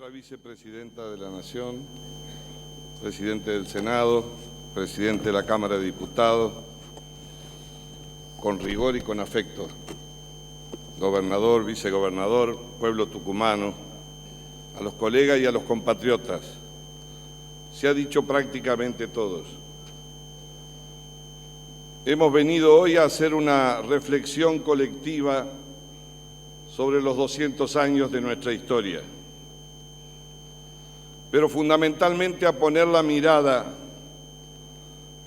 Señora Vicepresidenta de la Nación, Presidente del Senado, Presidente de la Cámara de Diputados, con rigor y con afecto, Gobernador, Vicegobernador, pueblo tucumano, a los colegas y a los compatriotas, se ha dicho prácticamente todos. Hemos venido hoy a hacer una reflexión colectiva sobre los 200 años de nuestra historia, pero fundamentalmente a poner la mirada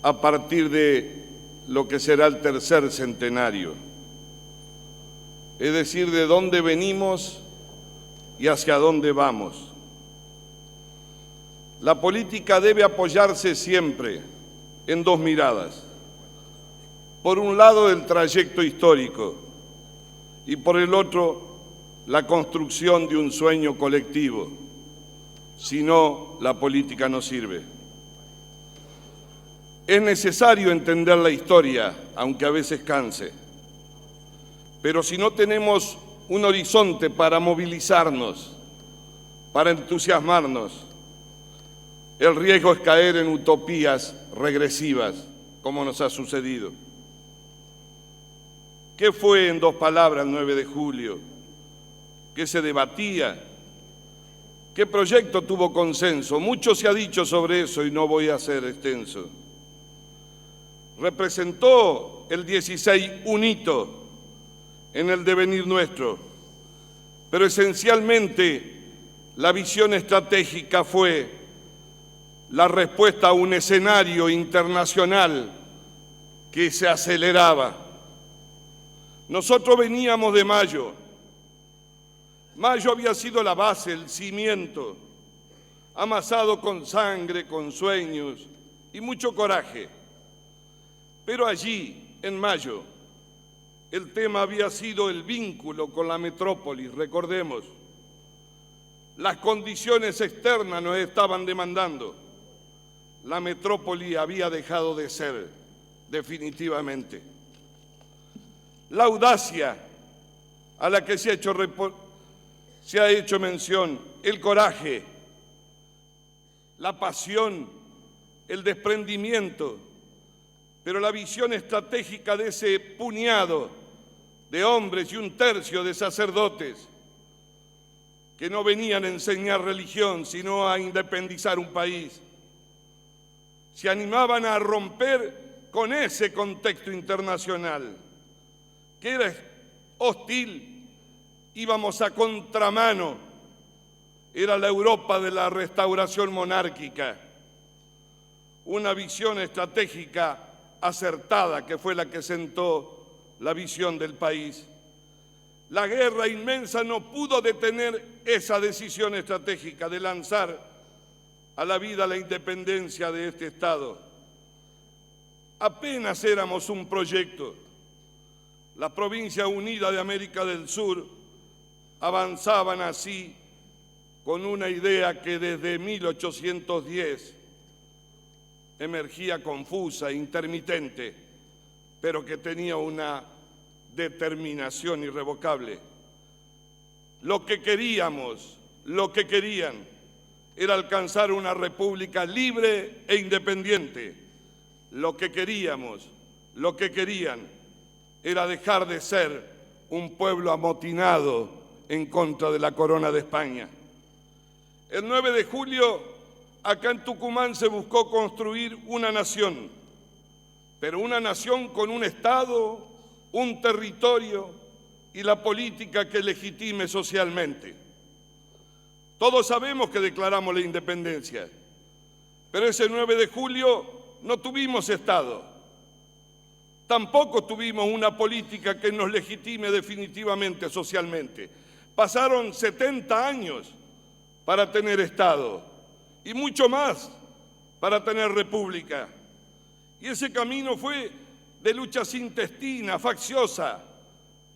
a partir de lo que será el tercer centenario, es decir, de dónde venimos y hacia dónde vamos. La política debe apoyarse siempre en dos miradas. Por un lado, el trayecto histórico y por el otro, la construcción de un sueño colectivo. Si no, la política no sirve. Es necesario entender la historia, aunque a veces canse. Pero si no tenemos un horizonte para movilizarnos, para entusiasmarnos, el riesgo es caer en utopías regresivas, como nos ha sucedido. ¿Qué fue, en dos palabras, el 9 de julio? ¿Qué se debatía? ¿Qué proyecto tuvo consenso? Mucho se ha dicho sobre eso y no voy a ser extenso. Representó el 16 un hito en el devenir nuestro, pero esencialmente la visión estratégica fue la respuesta a un escenario internacional que se aceleraba. Nosotros veníamos de Mayo. Mayo había sido la base, el cimiento, amasado con sangre, con sueños y mucho coraje. Pero allí, en Mayo, el tema había sido el vínculo con la metrópolis, recordemos. Las condiciones externas nos estaban demandando. La metrópoli había dejado de ser, definitivamente. La audacia a la que se ha hecho mención, el coraje, la pasión, el desprendimiento, pero la visión estratégica de ese puñado de hombres y un tercio de sacerdotes que no venían a enseñar religión, sino a independizar un país. Se animaban a romper con ese contexto internacional, que era hostil, íbamos a contramano, era la Europa de la restauración monárquica, una visión estratégica acertada que fue la que sentó la visión del país. La guerra inmensa no pudo detener esa decisión estratégica de lanzar a la vida la independencia de este Estado. Apenas éramos un proyecto. La Provincia Unida de América del Sur avanzaban así con una idea que desde 1810 emergía confusa, intermitente, pero que tenía una determinación irrevocable. Lo que queríamos, lo que querían, era alcanzar una república libre e independiente. Lo que queríamos, lo que querían, era dejar de ser un pueblo amotinado en contra de la corona de España. El 9 de julio, acá en Tucumán se buscó construir una nación, pero una nación con un Estado, un territorio y la política que legitime socialmente. Todos sabemos que declaramos la independencia, pero ese 9 de julio no tuvimos Estado. Tampoco tuvimos una política que nos legitime definitivamente socialmente. Pasaron 70 años para tener Estado y mucho más para tener república. Y ese camino fue de luchas intestinas, facciosa,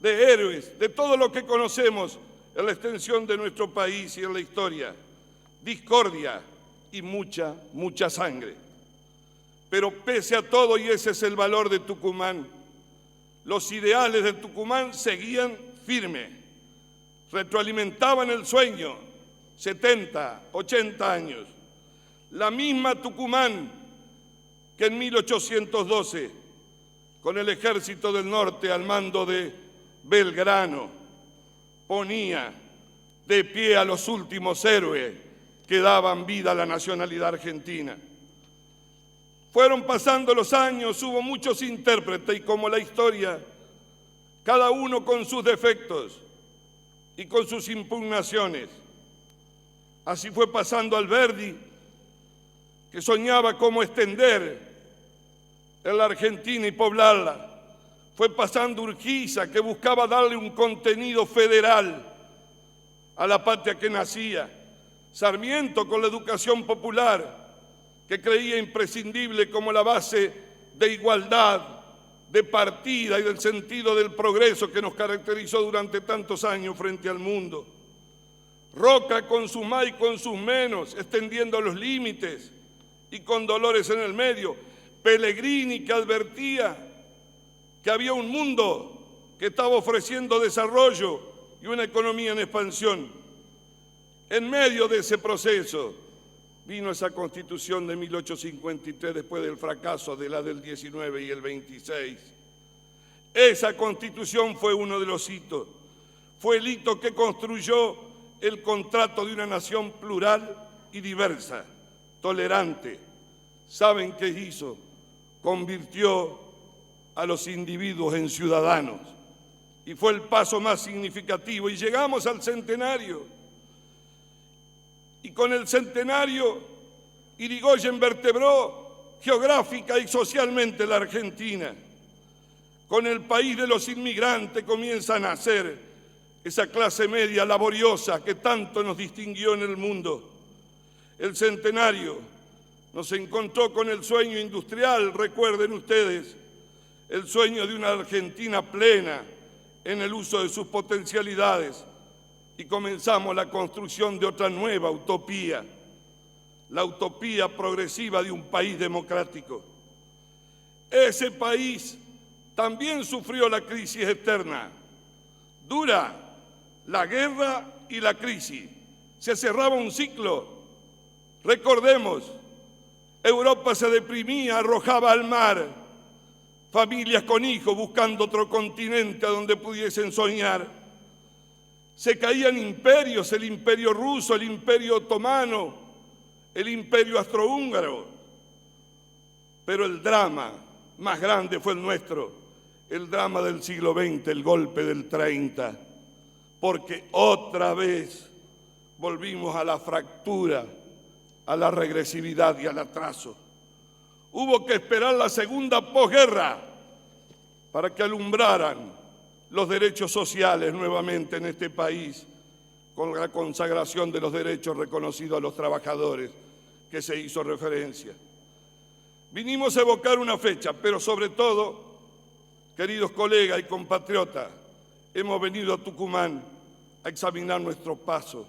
de héroes, de todo lo que conocemos en la extensión de nuestro país y en la historia. Discordia y mucha, mucha sangre. Pero pese a todo, y ese es el valor de Tucumán, los ideales de Tucumán seguían firmes, retroalimentaban el sueño 70, 80 años. La misma Tucumán que en 1812, con el Ejército del Norte al mando de Belgrano, ponía de pie a los últimos héroes que daban vida a la nacionalidad argentina. Fueron pasando los años, hubo muchos intérpretes y como la historia, cada uno con sus defectos y con sus impugnaciones. Así fue pasando Alberdi, que soñaba cómo extender en la Argentina y poblarla. Fue pasando Urquiza, que buscaba darle un contenido federal a la patria que nacía. Sarmiento con la educación popular, que creía imprescindible como la base de igualdad, de partida y del sentido del progreso que nos caracterizó durante tantos años frente al mundo. Roca con sus más y con sus menos, extendiendo los límites y con Dolores en el medio. Pellegrini, que advertía que había un mundo que estaba ofreciendo desarrollo y una economía en expansión. En medio de ese proceso vino esa Constitución de 1853 después del fracaso de la del 19 y el 26. Esa Constitución fue uno de los hitos. Fue el hito que construyó el contrato de una nación plural y diversa, tolerante. ¿Saben qué hizo? Convirtió a los individuos en ciudadanos. Y fue el paso más significativo. Y llegamos al centenario. Y con el centenario, Irigoyen vertebró geográfica y socialmente la Argentina. Con el país de los inmigrantes comienza a nacer esa clase media laboriosa que tanto nos distinguió en el mundo. El centenario nos encontró con el sueño industrial, recuerden ustedes, el sueño de una Argentina plena en el uso de sus potencialidades. Y comenzamos la construcción de otra nueva utopía, la utopía progresiva de un país democrático. Ese país también sufrió la crisis externa, dura, la guerra y la crisis. Se cerraba un ciclo. Recordemos, Europa se deprimía, arrojaba al mar, familias con hijos buscando otro continente a donde pudiesen soñar. Se caían imperios, el imperio ruso, el imperio otomano, el imperio austrohúngaro. Pero el drama más grande fue el nuestro, el drama del siglo XX, el golpe del 30, porque otra vez volvimos a la fractura, a la regresividad y al atraso. Hubo que esperar la segunda posguerra para que alumbraran los derechos sociales nuevamente en este país, con la consagración de los derechos reconocidos a los trabajadores que se hizo referencia. Vinimos a evocar una fecha, pero sobre todo, queridos colegas y compatriotas, hemos venido a Tucumán a examinar nuestro paso,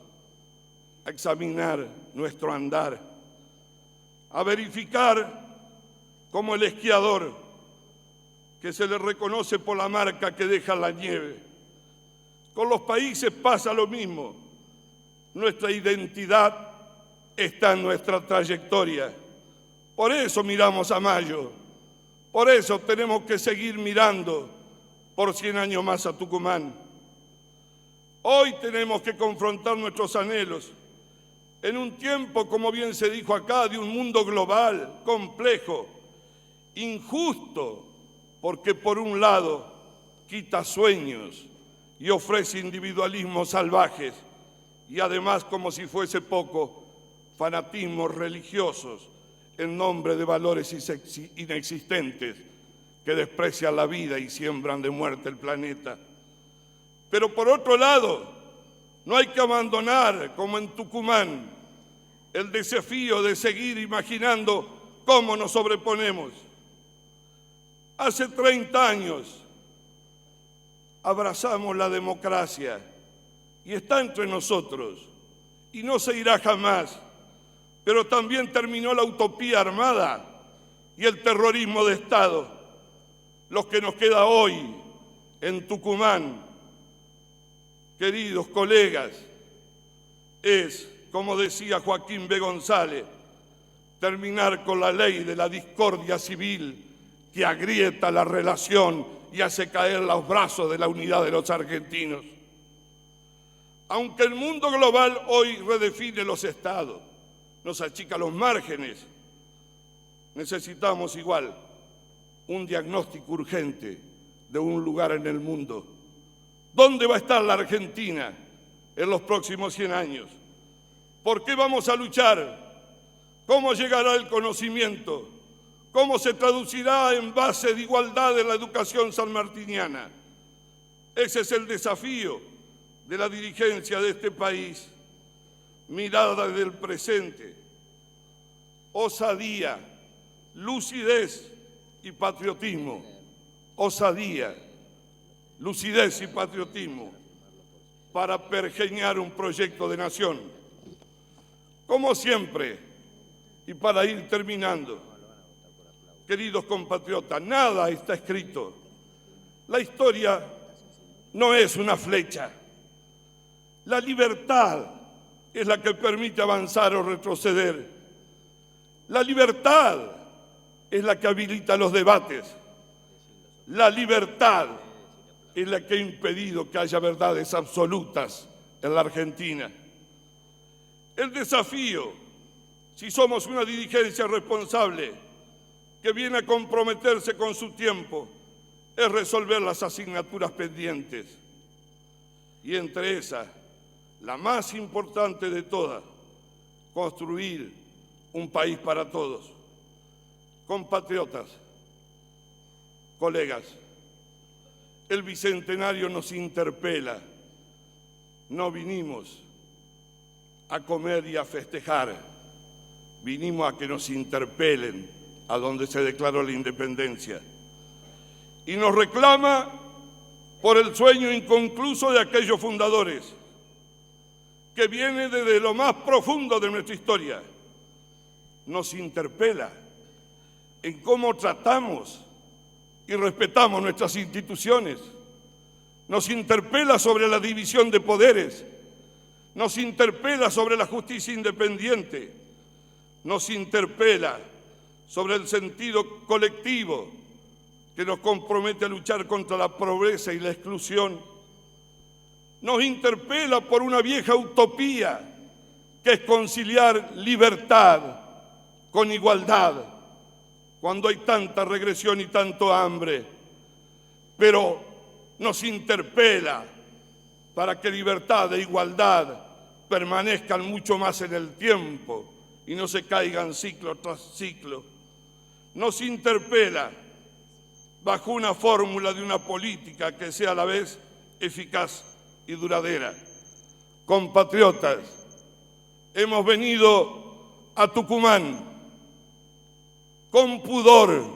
a examinar nuestro andar, a verificar como el esquiador que se le reconoce por la marca que deja la nieve. Con los países pasa lo mismo. Nuestra identidad está en nuestra trayectoria. Por eso miramos a Mayo. Por eso tenemos que seguir mirando por 100 años más a Tucumán. Hoy tenemos que confrontar nuestros anhelos en un tiempo, como bien se dijo acá, de un mundo global, complejo, injusto, porque por un lado quita sueños y ofrece individualismos salvajes y además, como si fuese poco, fanatismos religiosos en nombre de valores inexistentes que desprecian la vida y siembran de muerte el planeta. Pero por otro lado, no hay que abandonar, como en Tucumán, el desafío de seguir imaginando cómo nos sobreponemos. Hace 30 años abrazamos la democracia y está entre nosotros y no se irá jamás, pero también terminó la utopía armada y el terrorismo de Estado. Lo que nos queda hoy en Tucumán, queridos colegas, es como decía Joaquín B. González, terminar con la ley de la discordia civil que agrieta la relación y hace caer los brazos de la unidad de los argentinos. Aunque el mundo global hoy redefine los estados, nos achica los márgenes, necesitamos igual un diagnóstico urgente de un lugar en el mundo. ¿Dónde va a estar la Argentina en los próximos 100 años? ¿Por qué vamos a luchar? ¿Cómo llegará el conocimiento? ¿Cómo se traducirá en base de igualdad en la educación sanmartiniana? Ese es el desafío de la dirigencia de este país. Mirada del presente, osadía, lucidez y patriotismo. Osadía, lucidez y patriotismo para pergeñar un proyecto de nación. Como siempre, y para ir terminando, queridos compatriotas, nada está escrito. La historia no es una flecha. La libertad es la que permite avanzar o retroceder. La libertad es la que habilita los debates. La libertad es la que ha impedido que haya verdades absolutas en la Argentina. El desafío, si somos una dirigencia responsable que viene a comprometerse con su tiempo, es resolver las asignaturas pendientes. Y entre esas, la más importante de todas, construir un país para todos. Compatriotas, colegas, el Bicentenario nos interpela. No vinimos a comer y a festejar, vinimos a que nos interpelen a donde se declaró la independencia. Y nos reclama por el sueño inconcluso de aquellos fundadores, que viene desde lo más profundo de nuestra historia. Nos interpela en cómo tratamos y respetamos nuestras instituciones. Nos interpela sobre la división de poderes. Nos interpela sobre la justicia independiente. Nos interpela sobre el sentido colectivo que nos compromete a luchar contra la pobreza y la exclusión. Nos interpela por una vieja utopía que es conciliar libertad con igualdad cuando hay tanta regresión y tanto hambre. Pero nos interpela para que libertad e igualdad permanezcan mucho más en el tiempo y no se caigan ciclo tras ciclo. Nos interpela bajo una fórmula de una política que sea a la vez eficaz y duradera. Compatriotas, hemos venido a Tucumán con pudor,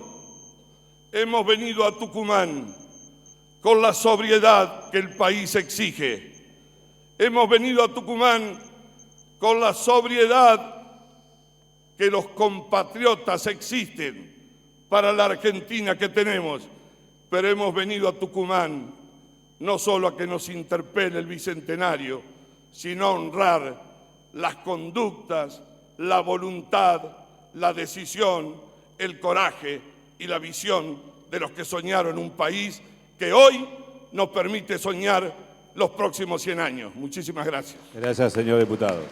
hemos venido a Tucumán con la sobriedad que el país exige. Hemos venido a Tucumán con la sobriedad que los compatriotas existen para la Argentina que tenemos, pero hemos venido a Tucumán no solo a que nos interpele el Bicentenario, sino a honrar las conductas, la voluntad, la decisión, el coraje y la visión de los que soñaron un país que hoy nos permite soñar los próximos 100 años. Muchísimas gracias. Gracias, señor diputado.